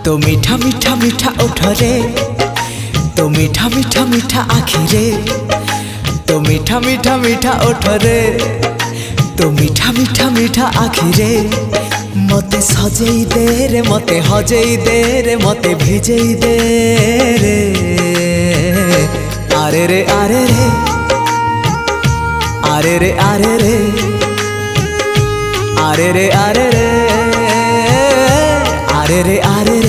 तो मीठा मीठा मीठा ओठ रे, तो मीठा मीठा मीठा आँखी रे, तो मीठा मीठा मीठा ओठ रे, तो मीठा मीठा मीठा आँखी रे। मते सजेई दे रे, मते हजेई दे रे, मते भिजेई दे रे। आरे रे आरे रे, आरे रे आरे रे, आरे रे आरे रे, आरे रे आरे रे।